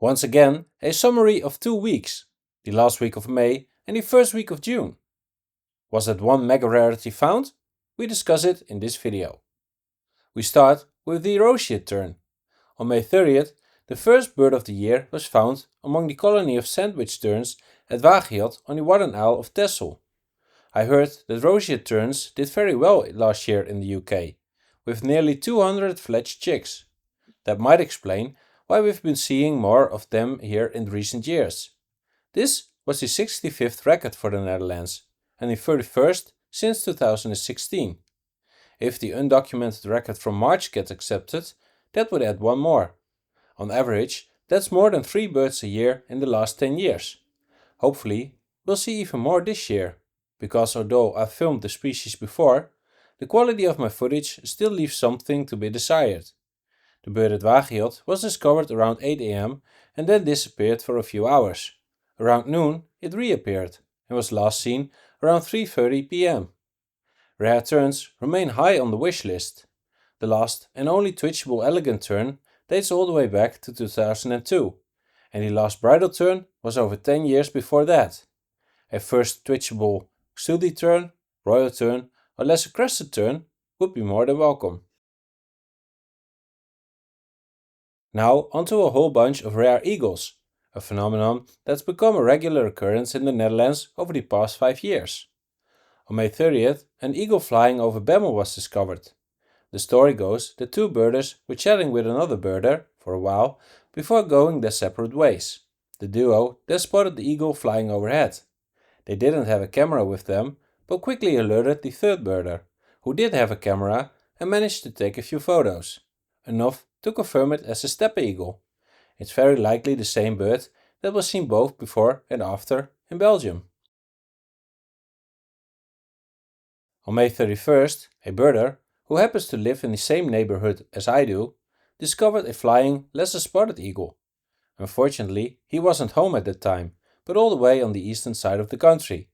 Once again, a summary of 2 weeks, the last week of May and the first week of June. Was that one mega rarity found? We discuss it in this video. We start with the Roseate Tern. On May 30th, the first bird of the year was found among the colony of sandwich terns at Waterfowl on the Waterfowl of Texel. I heard that Roseate Terns did very well last year in the UK, with nearly 200 fledged chicks. That might explain why we've been seeing more of them here in recent years. This was the 65th record for the Netherlands, and the 31st since 2016. If the undocumented record from March gets accepted, that would add one more. On average, that's more than 3 birds a year in the last 10 years. Hopefully, we'll see even more this year, because although I've filmed the species before, the quality of my footage still leaves something to be desired. The bird at Waterfowl was discovered around 8 am and then disappeared for a few hours. Around noon it reappeared and was last seen around 3:30 pm. Rare terns remain high on the wish list. The last and only twitchable elegant tern dates all the way back to 2002, and the last bridal tern was over 10 years before that. A first twitchable sooty tern, royal tern or lesser crested tern would be more than welcome. Now onto a whole bunch of rare eagles, a phenomenon that's become a regular occurrence in the Netherlands over the past 5 years. On May 30th, an eagle flying over Bemmel was discovered. The story goes that 2 birders were chatting with another birder for a while before going their separate ways. The duo then spotted the eagle flying overhead. They didn't have a camera with them, but quickly alerted the third birder, who did have a camera and managed to take a few photos. Enough to confirm it as a steppe eagle. It's very likely the same bird that was seen both before and after in Belgium. On May 31st, a birder, who happens to live in the same neighborhood as I do, discovered a flying, lesser spotted eagle. Unfortunately, he wasn't home at that time, but all the way on the eastern side of the country,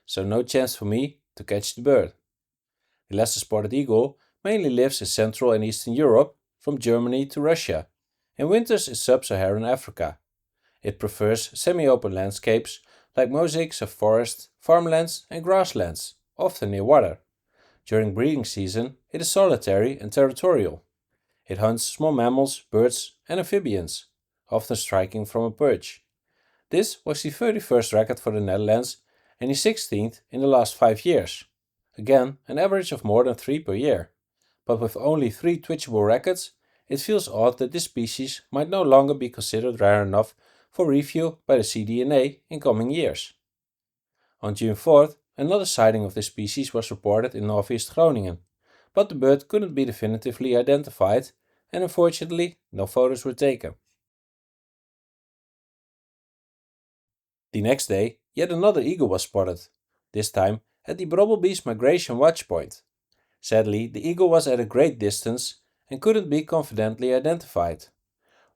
so no chance for me to catch the bird. The lesser spotted eagle mainly lives in Central and Eastern Europe, from Germany to Russia, and winters in sub-Saharan Africa. It prefers semi-open landscapes like mosaics of forest, farmlands and grasslands, often near water. During breeding season, it is solitary and territorial. It hunts small mammals, birds and amphibians, often striking from a perch. This was the 31st record for the Netherlands and the 16th in the last 5 years. Again, an average of more than 3 per year. But with only 3 twitchable records, it feels odd that this species might no longer be considered rare enough for review by the CDNA in coming years. On June 4th, another sighting of this species was reported in northeast Groningen, but the bird couldn't be definitively identified and unfortunately no photos were taken. The next day, yet another eagle was spotted, this time at the Brobbelbees migration watch point. Sadly, the eagle was at a great distance and couldn't be confidently identified.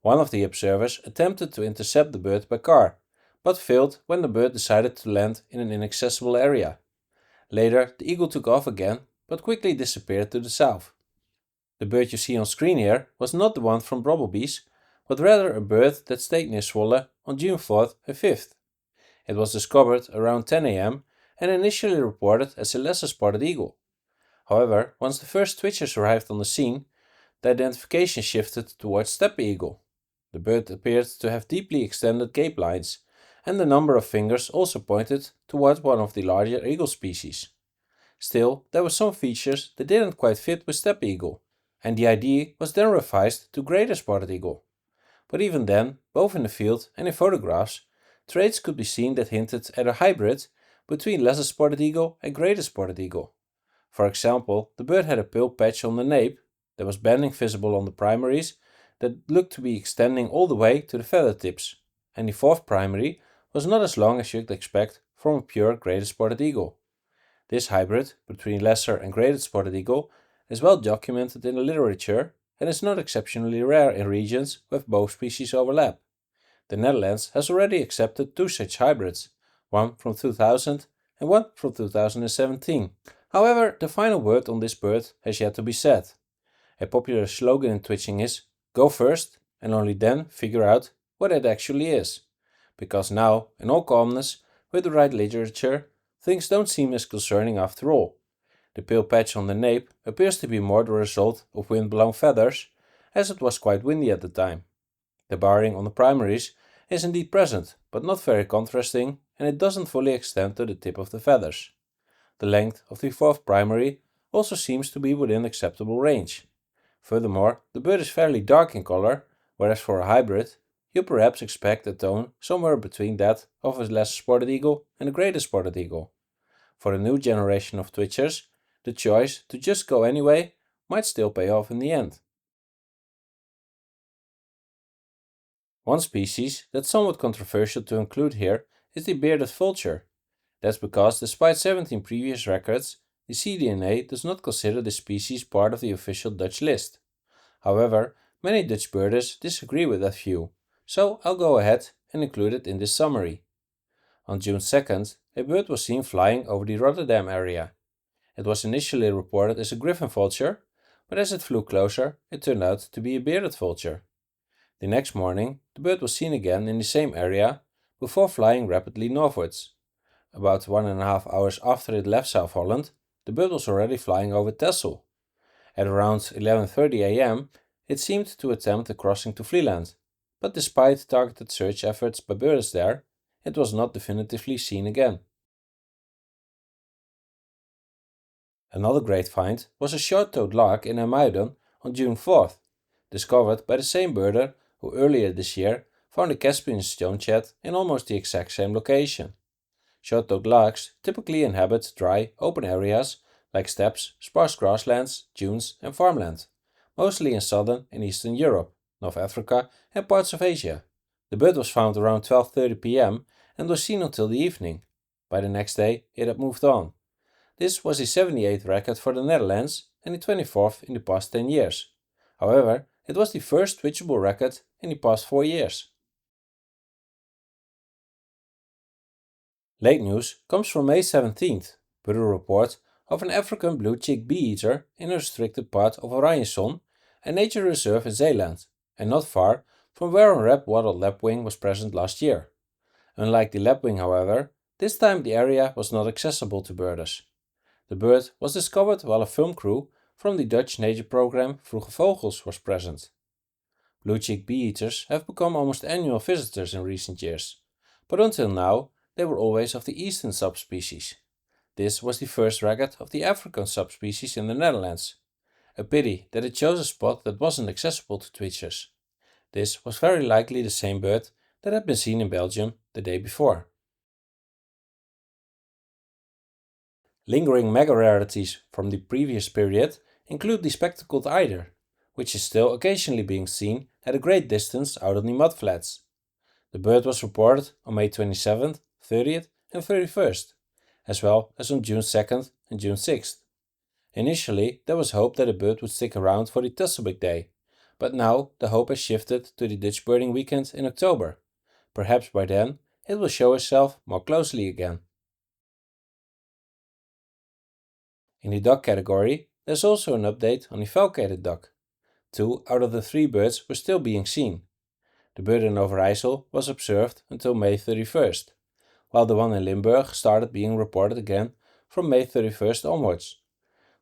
One of the observers attempted to intercept the bird by car, but failed when the bird decided to land in an inaccessible area. Later, the eagle took off again, but quickly disappeared to the south. The bird you see on screen here was not the one from Brobbelbees, but rather a bird that stayed near Zwolle on June 4th and 5th. It was discovered around 10 am and initially reported as a lesser spotted eagle. However, once the first twitchers arrived on the scene, the identification shifted towards steppe eagle. The bird appeared to have deeply extended gape lines, and the number of fingers also pointed towards one of the larger eagle species. Still, there were some features that didn't quite fit with steppe eagle, and the ID was then revised to greater spotted eagle. But even then, both in the field and in photographs, traits could be seen that hinted at a hybrid between lesser spotted eagle and greater spotted eagle. For example, the bird had a pale patch on the nape, there was banding visible on the primaries that looked to be extending all the way to the feather tips, and the fourth primary was not as long as you'd expect from a pure greater spotted eagle. This hybrid between lesser and greater spotted eagle is well documented in the literature and is not exceptionally rare in regions where both species overlap. The Netherlands has already accepted 2 such hybrids, one from 2000 and one from 2017. However, the final word on this bird has yet to be said. A popular slogan in twitching is, go first and only then figure out what it actually is, because now, in all calmness, with the right literature, things don't seem as concerning after all. The pale patch on the nape appears to be more the result of wind-blown feathers, as it was quite windy at the time. The barring on the primaries is indeed present, but not very contrasting, and it doesn't fully extend to the tip of the feathers. The length of the fourth primary also seems to be within acceptable range. Furthermore, the bird is fairly dark in color, whereas for a hybrid, you perhaps expect a tone somewhere between that of a lesser spotted eagle and a greater spotted eagle. For a new generation of twitchers, the choice to just go anyway might still pay off in the end. One species that's somewhat controversial to include here is the bearded vulture. That's because despite 17 previous records, the CDNA does not consider the species part of the official Dutch list. However, many Dutch birders disagree with that view, so I'll go ahead and include it in this summary. On June 2nd, a bird was seen flying over the Rotterdam area. It was initially reported as a griffon vulture, but as it flew closer, it turned out to be a bearded vulture. The next morning, the bird was seen again in the same area, before flying rapidly northwards. About 1.5 hours after it left South Holland, the bird was already flying over Texel. At around 11:30 am, it seemed to attempt a crossing to Vlieland, but despite targeted search efforts by birders there, it was not definitively seen again. Another great find was a short-toed lark in IJmuiden on June 4th, discovered by the same birder who earlier this year found a Caspian stonechat in almost the exact same location. Short-toed larks typically inhabit dry, open areas like steppes, sparse grasslands, dunes and farmland, mostly in southern and eastern Europe, North Africa and parts of Asia. The bird was found around 12:30 pm and was seen until the evening. By the next day it had moved on. This was the 78th record for the Netherlands and the 24th in the past 10 years. However, it was the first twitchable record in the past 4 years. Late news comes from May 17th, with a report of an African blue-cheeked bee-eater in a restricted part of Oranjeson, a nature reserve in Zeeland, and not far from where a red-wattled lapwing was present last year. Unlike the lapwing, however, this time the area was not accessible to birders. The bird was discovered while a film crew from the Dutch nature program Vroege Vogels was present. Blue-cheeked bee-eaters have become almost annual visitors in recent years, but until now they were always of the eastern subspecies. This was the first record of the African subspecies in the Netherlands. A pity that it chose a spot that wasn't accessible to twitchers. This was very likely the same bird that had been seen in Belgium the day before. Lingering mega rarities from the previous period include the spectacled eider, which is still occasionally being seen at a great distance out on the mudflats. The bird was reported on May 27th, 30th and 31st, as well as on June 2nd and June 6th. Initially, there was hope that the bird would stick around for the Tesselbeek Day, but now the hope has shifted to the Dutch birding weekend in October. Perhaps by then it will show itself more closely again. In the duck category, there's also an update on the falcated duck. 2 out of the 3 birds were still being seen. The bird in Overijssel was observed until May 31st, while the one in Limburg started being reported again from May 31st onwards.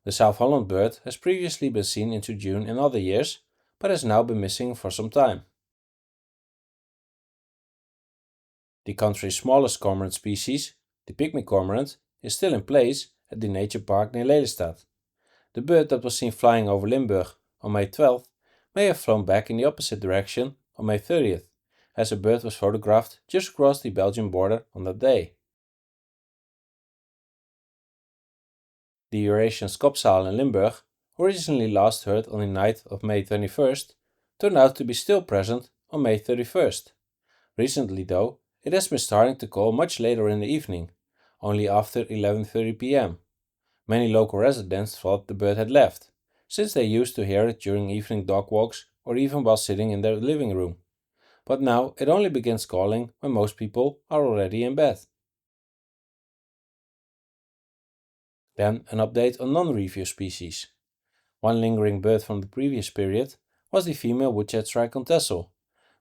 The South Holland bird has previously been seen into June in other years, but has now been missing for some time. The country's smallest cormorant species, the pygmy cormorant, is still in place at the nature park near Lelystad. The bird that was seen flying over Limburg on May 12th may have flown back in the opposite direction on May 30th, as a bird was photographed just across the Belgian border on that day. The Eurasian skopzaal in Limburg, originally last heard on the night of May 21st, turned out to be still present on May 31st. Recently though, it has been starting to call much later in the evening, only after 11:30 pm. Many local residents thought the bird had left, since they used to hear it during evening dog walks or even while sitting in their living room. But now it only begins calling when most people are already in bed. Then an update on non-review species. One lingering bird from the previous period was the female Woodchat shrike on Texel.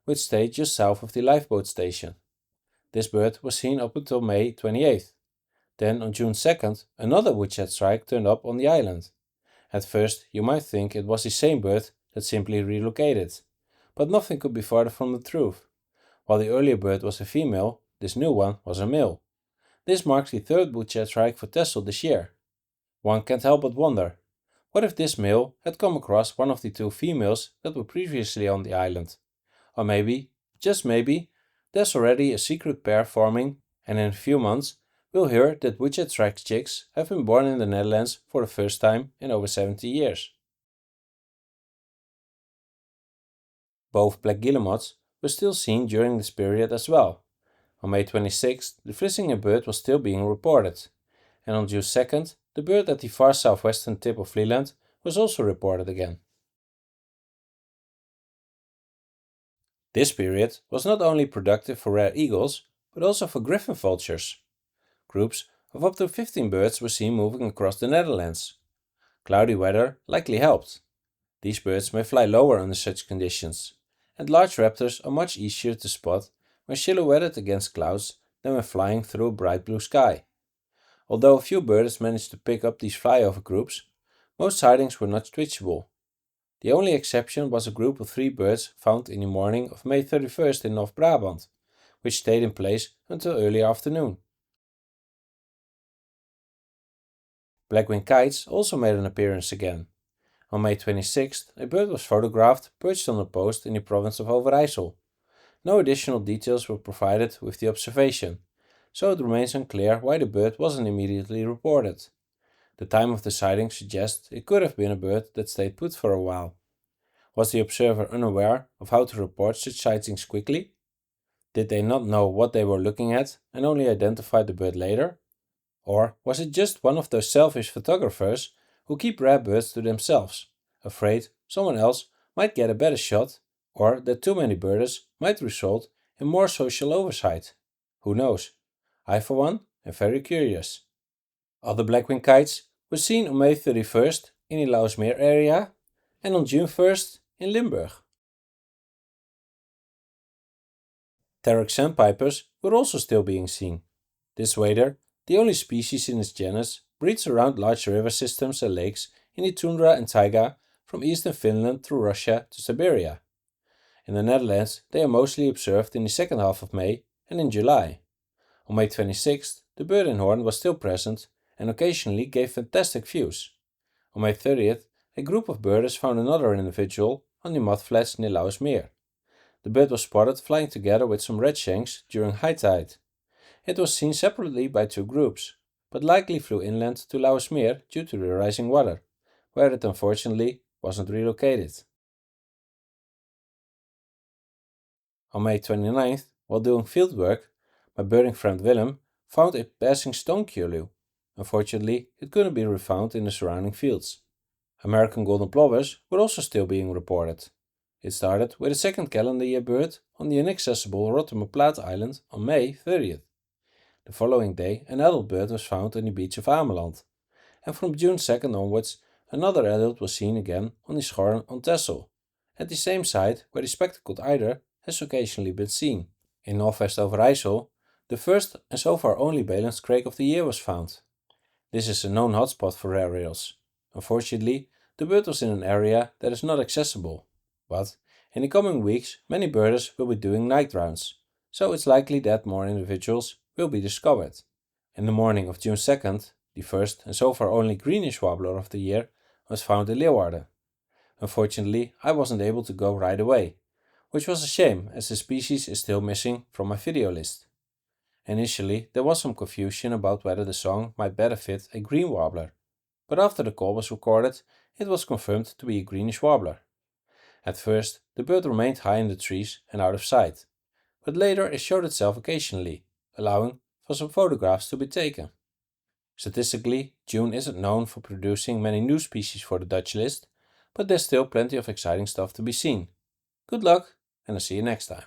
which stayed just south of the lifeboat station. This bird was seen up until May 28th. Then on June 2nd, another Woodchat shrike turned up on the island. At first you might think it was the same bird that simply relocated, but nothing could be farther from the truth. While the earlier bird was a female, this new one was a male. This marks the third Woodchat shrike for Texel this year. One can't help but wonder, what if this male had come across one of the two females that were previously on the island? Or maybe, just maybe, there's already a secret pair forming, and in a few months we'll hear that Woodchat shrike chicks have been born in the Netherlands for the first time in over 70 years. Both black guillemots were still seen during this period as well. On May 26th, the Vlissingen bird was still being reported, and on June 2nd, the bird at the far southwestern tip of Vlieland was also reported again. This period was not only productive for rare eagles, but also for griffon vultures. Groups of up to 15 birds were seen moving across the Netherlands. Cloudy weather likely helped. These birds may fly lower under such conditions, and large raptors are much easier to spot when silhouetted against clouds than when flying through a bright blue sky. Although a few birds managed to pick up these flyover groups, most sightings were not twitchable. The only exception was a group of 3 birds found in the morning of May 31st in North Brabant, which stayed in place until early afternoon. Black-winged kites also made an appearance again. On May 26th, a bird was photographed perched on a post in the province of Overijssel. No additional details were provided with the observation, so it remains unclear why the bird wasn't immediately reported. The time of the sighting suggests it could have been a bird that stayed put for a while. Was the observer unaware of how to report such sightings quickly? Did they not know what they were looking at and only identified the bird later? Or was it just one of those selfish photographers who keep rare birds to themselves, afraid someone else might get a better shot, or that too many birders might result in more social oversight? Who knows? I for one am very curious. Other black-winged kites were seen on May 31st in the Lauwersmeer area and on June 1st in Limburg. Terek sandpipers were also still being seen. This wader, the only species in its genus, breeds around large river systems and lakes in the tundra and taiga from eastern Finland through Russia to Siberia. In the Netherlands they are mostly observed in the second half of May and in July. On May 26th the bird in horn was still present and occasionally gave fantastic views. On May 30th a group of birders found another individual on the mudflats near Lauwersmeer. The bird was spotted flying together with some redshanks during high tide. It was seen separately by 2 groups, but likely flew inland to Lauwersmeer due to the rising water, where it unfortunately wasn't relocated. On May 29th, while doing fieldwork, my birding friend Willem found a passing stone curlew. Unfortunately, it couldn't be refound in the surrounding fields. American golden plovers were also still being reported. It started with a second calendar year bird on the inaccessible Rottumerplaat Island on May 30th. The following day an adult bird was found on the beach of Ameland, and from June 2nd onwards another adult was seen again on the Schorn on Texel, at the same site where the spectacled eider has occasionally been seen. In northwest Overijssel, the first and so far only Beelend's crake of the year was found. This is a known hotspot for rare rails. Unfortunately, the bird was in an area that is not accessible, but in the coming weeks many birders will be doing night rounds, so it's likely that more individuals will be discovered. In the morning of June 2nd, the first and so far only greenish warbler of the year was found in Leeuwarden. Unfortunately, I wasn't able to go right away, which was a shame as the species is still missing from my video list. Initially, there was some confusion about whether the song might better fit a green warbler, but after the call was recorded, it was confirmed to be a greenish warbler. At first, the bird remained high in the trees and out of sight, but later it showed itself occasionally, allowing for some photographs to be taken. Statistically, June isn't known for producing many new species for the Dutch list, but there's still plenty of exciting stuff to be seen. Good luck, and I'll see you next time.